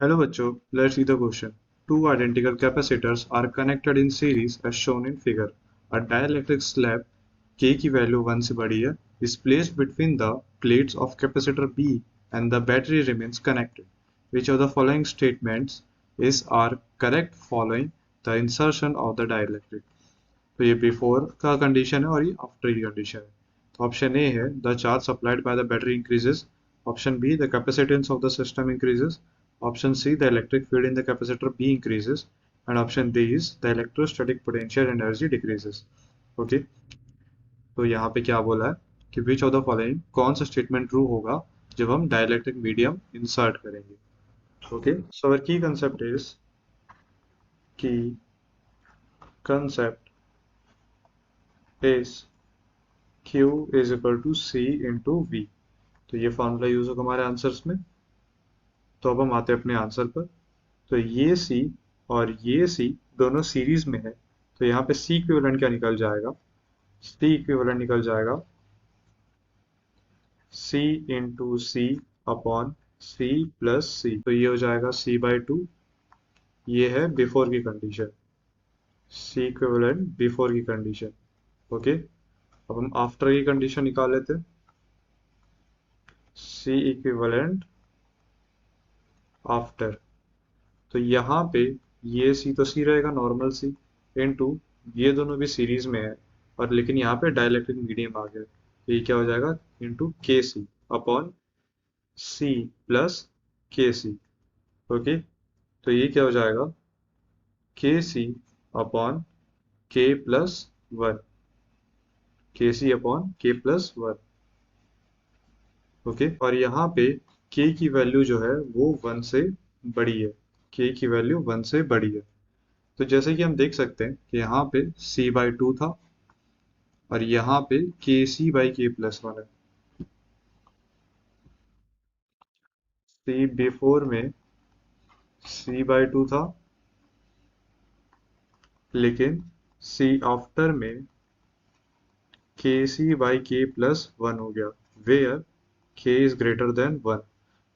Hello बच्चों, let's see the question. Two identical capacitors are connected in series as shown in figure. A dielectric slab K की value 1 से बड़ी है is placed between the plates of capacitor B and the battery remains connected. Which of the following statements is are correct following the insertion of the dielectric? तो ये before का condition है और ये आफ्टर की कंडीशन है. तो option A है the charge supplied by the battery increases. Option B the capacitance of the system increases. Option C the electric field in the capacitor B increases. And option D is the electrostatic potential energy decreases. Okay, तो यहाँ पे क्या बोला है कि which of the following, कौन सा statement true होगा जब हम डाइलेक्ट्रिक मीडियम इंसर्ट करेंगे. Okay, so our key concept is Q is equal to C into V. तो ये फॉर्मूला यूज होगा हमारे आंसर्स में. तो अब हम आते हैं अपने आंसर पर. तो ये C और ये C दोनों सीरीज में है. तो यहाँ पे C इक्विवेलेंट क्या निकल जाएगा? C इक्विवेलेंट निकल जाएगा C into C upon C plus C. तो ये हो जाएगा C/2. ये है बिफोर की कंडीशन, C इक्विवेलेंट बिफोर की कंडीशन. ओके, अब हम आफ्टर की कंडीशन निकाल लेते हैं. C equivalent after. तो यहाँ पे ये C तो C रहेगा, नॉर्मल C इनटू ये दोनों भी सीरीज में है, और लेकिन यहाँ पे डाइलेक्ट्रिक मीडियम आ गया. तो ये क्या हो जाएगा? इंटू के सी अपॉन C प्लस के सी. ओके, तो ये क्या हो जाएगा? के सी अपॉन के प्लस वन. के सी अपॉन के प्लस वन. ओके, और यहाँ पे k की वैल्यू जो है वो 1 से बड़ी है. k की वैल्यू 1 से बड़ी है. तो जैसे कि हम देख सकते हैं कि यहाँ पे C/2 था और यहाँ पे KC/K+1 है. C बिफोर में C/2 था, लेकिन C आफ्टर में KC/K+1 हो गया, where K is greater than 1.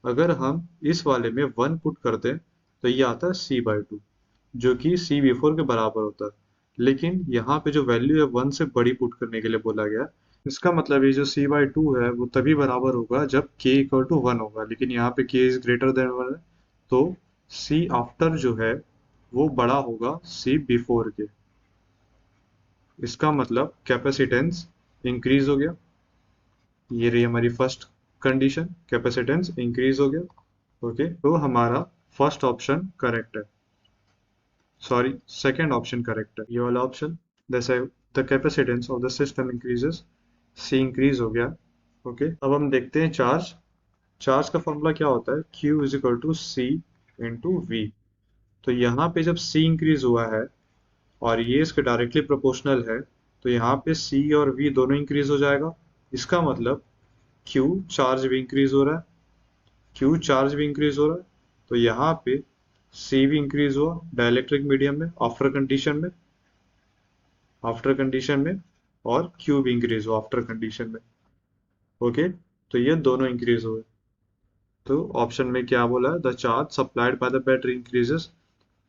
अगर हम इस वाले में 1 पुट करते हैं तो ये आता है C/2, जो कि C बिफोर के बराबर होता है. लेकिन यहाँ पे जो वैल्यू है 1 से बड़ी पुट करने के लिए बोला गया. इसका मतलब ये जो C/2 है वो तभी बराबर होगा जब K इक्वल टू 1 होगा, लेकिन यहाँ पे K इज ग्रेटर देन 1 है. तो C आफ्टर जो है वो बड़ा होगा C बिफोर के. इसका मतलब कैपेसिटेंस इंक्रीज हो गया. ये रही हमारी फर्स्ट कंडीशन, कैपेसिटेंस इंक्रीज हो गया. ओके, तो हमारा फर्स्ट ऑप्शन करेक्ट है. सॉरी, सेकेंड ऑप्शन करेक्ट है, ये वाला ऑप्शन. जैसे the capacitance of the system increases, C increase हो गया. ओके, अब हम देखते हैं चार्ज. चार्ज का फॉर्मूला क्या होता है? Q is equal to C into V. तो यहाँ पे जब C इंक्रीज हुआ है और ये इसके डायरेक्टली प्रोपोर्शनल है, तो यहाँ पे C और V दोनों इंक्रीज हो जाएगा. इसका मतलब Q चार्ज भी इंक्रीज हो रहा है, Q चार्ज भी इंक्रीज हो रहा है. तो यहाँ पे C भी इंक्रीज हुआ डाइलेक्ट्रिक मीडियम में आफ्टर कंडीशन में, और Q भी इंक्रीज हुआ आफ्टर कंडीशन में. ओके, तो ये दोनों इंक्रीज हुए. तो ऑप्शन में क्या बोला है? The charge supplied by the battery increases.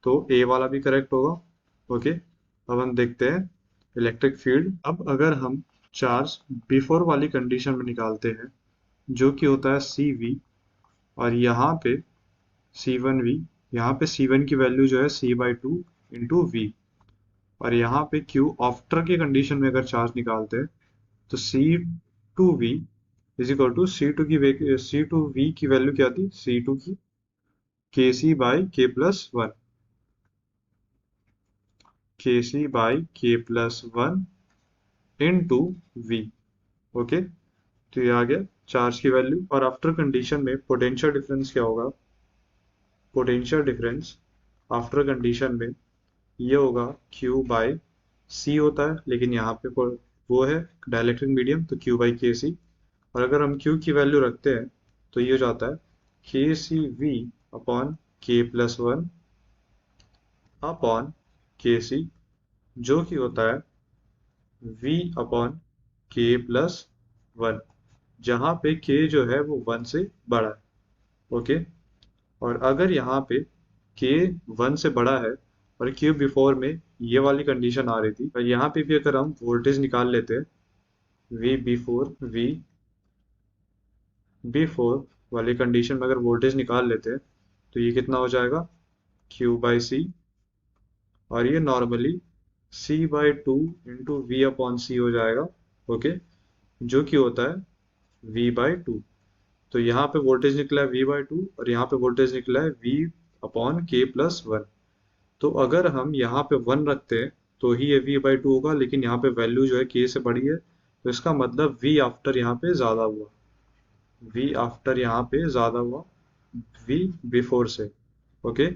तो ए वाला भी करेक्ट होगा. ओके, अब हम देखते हैं इलेक्ट्रिक फील्ड. अब अगर हम चार्ज बिफोर वाली कंडीशन में निकालते हैं, जो कि होता है सी वी, और यहाँ पे C1V, यहाँ पे C1 की वैल्यू जो है C/2 इंटू वी, और यहाँ पे Q आफ्टर की कंडीशन में अगर चार्ज निकालते हैं तो C2V is equal to C2V की वैल्यू क्या थी? C2 की KC/K+1, KC/K+1 into V. Okay, तो ये आ गया चार्ज की वैल्यू. और आफ्टर कंडीशन में पोटेंशियल डिफरेंस क्या होगा? पोटेंशियल डिफरेंस आफ्टर कंडीशन में ये होगा Q/C होता है, लेकिन यहाँ पे वो है डाइलेक्ट्रिक मीडियम, तो Q/KC. और अगर हम Q की वैल्यू रखते हैं तो ये हो जाता है KCV upon K+1 upon KC, जो कि होता है V अपॉन K+1, जहाँ पे K जो है वो 1 से बड़ा है. ओके, और अगर यहाँ पे k 1 से बड़ा है और q बिफोर में ये वाली कंडीशन आ रही थी, और यहाँ पे भी अगर हम वोल्टेज निकाल लेते हैं v बिफोर वाली कंडीशन में अगर वोल्टेज निकाल लेते हैं तो ये कितना हो जाएगा q बाई सी, और ये normally c by two into V upon C हो जाएगा। ओके, जो कि होता है v बाई टू। तो यहाँ पे वोल्टेज निकला है v बाई टू और यहाँ पे वोल्टेज निकला है v अपॉन के प्लस वन। तो अगर हम यहाँ पे वन रखते हैं तो ही ये v बाई टू होगा, लेकिन यहाँ पे वैल्यू जो है k से बड़ी है, तो इसका मतलब v आफ्टर यहाँ पे ज़्यादा हुआ, v आफ्टर यहाँ पे ज़्यादा हुआ v बिफोर से। ओके,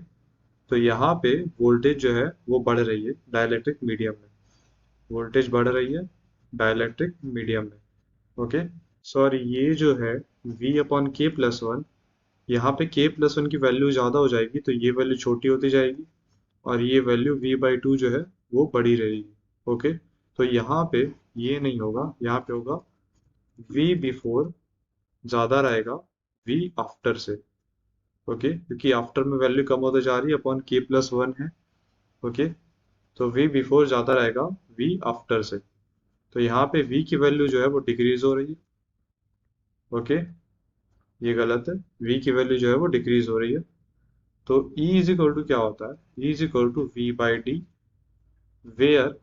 तो यहाँ पे वोल्टेज जो है वो बढ़ रही है डाइलेक्ट्रिक मीडियम में, वोल्टेज बढ़ रही है डाइलेक्ट्रिक मीडियम में। ओके, सॉरी, ये जो है v अपॉन के प्लस वन, यहाँ पे k प्लस वन की वैल्यू ज़्यादा हो जाएगी तो ये वैल्यू छोटी होती जाएगी, और ये वैल्यू v बाई टू जो है वो बड़ी रहेगी। ओके, तो यहाँ पे ये नहीं होगा, यहाँ पे होगा v बिफोर ज़्यादा रहेगा v आफ्टर से। ओके, क्योंकि आफ्टर में वैल्यू कम होते जा रही है अपॉन k प्लस वन है। ओके, तो v बिफोर ज़्यादा रहेगा v आफ्टर से, तो यहाँ पे v की वैल्यू जो है वो डिक्रीज हो रही है। ओके, ये गलत है, v की वैल्यू जो है वो डिक्रीज हो रही है। तो E इज इक्वल टू क्या होता है, E is equal to v by d, where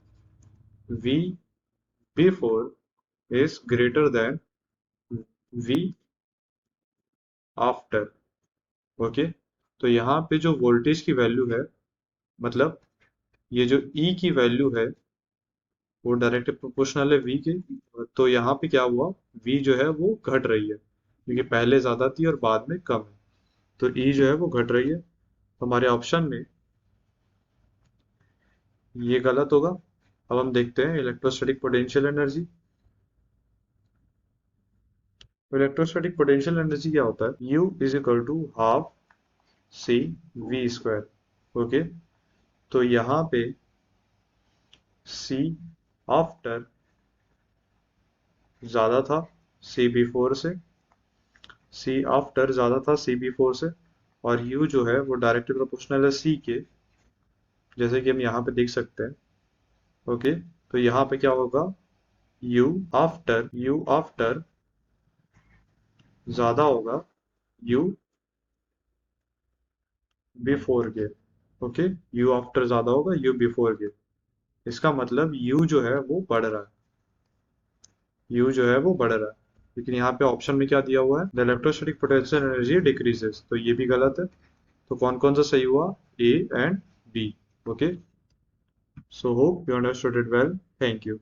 v before is greater than v after. Okay, तो यहाँ पे जो वोल्टेज की वैल्यू है, मतलब ये जो E की वैल्यू है वो डायरेक्ट प्रोपोर्शनल है v के। तो यहाँ पे क्या हुआ, v जो है वो घट रही है क्योंकि पहले ज्यादा थी और बाद में कम है, तो E जो है वो घट रही है। हमारे ऑप्शन में ये गलत होगा। अब हम देखते हैं इलेक्ट्रोस्टैटिक पोटेंशियल एनर्जी। तो इलेक्ट्रोस्टैटिक पोटेंशियल एनर्जी क्या होता है, U is equal to half C V square. Okay, तो यहाँ पे C आफ्टर ज़्यादा था C बिफोर से, C आफ्टर ज़्यादा था C बिफोर से, और U जो है वो डायरेक्टली प्रोपोर्शनल है C के, जैसे कि हम यहाँ पे देख सकते हैं। ओके, तो यहाँ पे क्या होगा, U आफ्टर ज़्यादा होगा U बिफोर के। ओके, U आफ्टर ज़्यादा होगा U बिफोर के, इसका मतलब U जो है वो बढ़ रहा है, U जो है वो बढ़ रहा है। लेकिन यहाँ पे ऑप्शन में क्या दिया हुआ है, the electrostatic potential energy decreases, तो ये भी गलत है। तो कौन कौन सा सही हुआ, A and B. Okay, so hope you understood it well, thank you.